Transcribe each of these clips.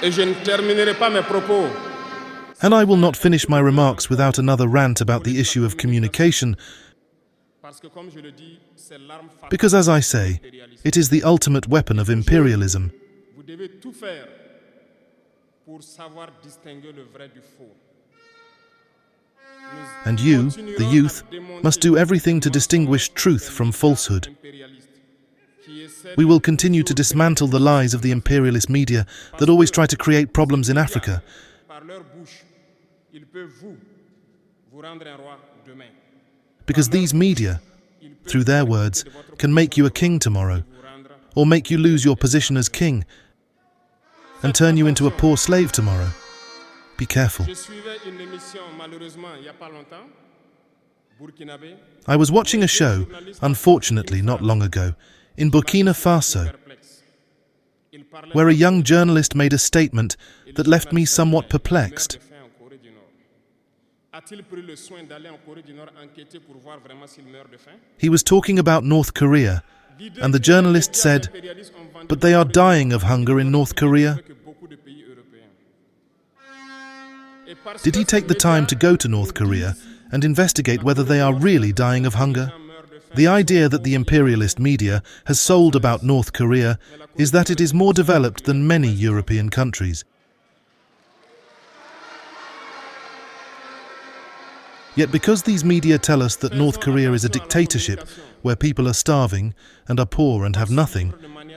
Et je ne terminerai pas mes propos. And I will not finish my remarks without another rant about the issue of communication, because, as I say, it is the ultimate weapon of imperialism. Vous devez tout faire pour savoir distinguer le vrai du faux. And you, the youth, must do everything to distinguish truth from falsehood. We will continue to dismantle the lies of the imperialist media that always try to create problems in Africa. Because these media, through their words, can make you a king tomorrow, or make you lose your position as king, and turn you into a poor slave tomorrow. Be careful. I was watching a show, unfortunately not long ago, in Burkina Faso, where a young journalist made a statement that left me somewhat perplexed. He was talking about North Korea, and the journalist said, "But they are dying of hunger in North Korea." Did he take the time to go to North Korea and investigate whether they are really dying of hunger? The idea that the imperialist media has sold about North Korea is that it is more developed than many European countries. Yet because these media tell us that North Korea is a dictatorship where people are starving and are poor and have nothing,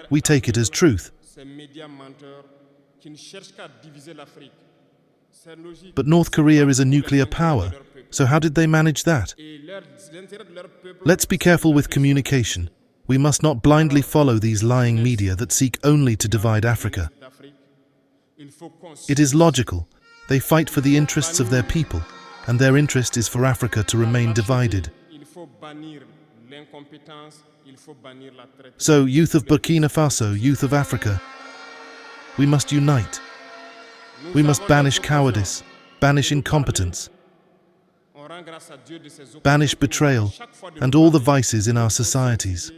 we take it as truth. But North Korea is a nuclear power, so how did they manage that? Let's be careful with communication. We must not blindly follow these lying media that seek only to divide Africa. It is logical. They fight for the interests of their people, and their interest is for Africa to remain divided. So, youth of Burkina Faso, youth of Africa, we must unite. We must banish cowardice, banish incompetence, banish betrayal, and all the vices in our societies.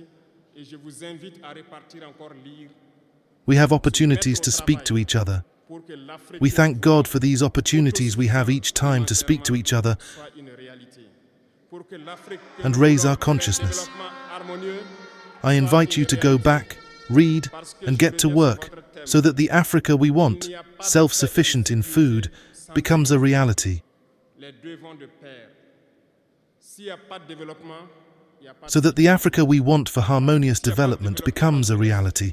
We have opportunities to speak to each other. We thank God for these opportunities we have each time to speak to each other and raise our consciousness. I invite you to go back, read, and get to work so that the Africa we want, self-sufficient in food, becomes a reality. So that the Africa we want for harmonious development becomes a reality.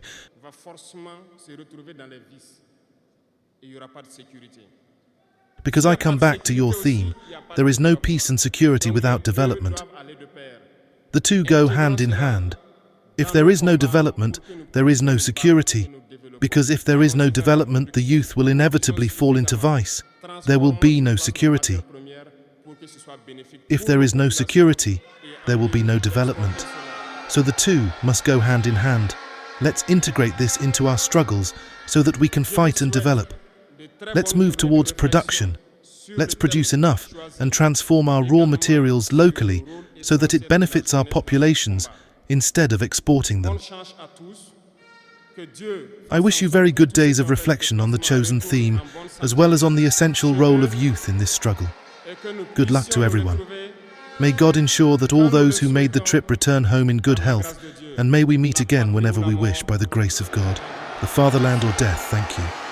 Because I come back to your theme, there is no peace and security without development. The two go hand in hand. If there is no development, there is no security. Because if there is no development, the youth will inevitably fall into vice. There will be no security. If there is no security, there will be no development. So the two must go hand in hand. Let's integrate this into our struggles so that we can fight and develop. Let's move towards production. Let's produce enough and transform our raw materials locally so that it benefits our populations instead of exporting them. I wish you very good days of reflection on the chosen theme, as well as on the essential role of youth in this struggle. Good luck to everyone. May God ensure that all those who made the trip return home in good health, and may we meet again whenever we wish by the grace of God. The fatherland or death, thank you.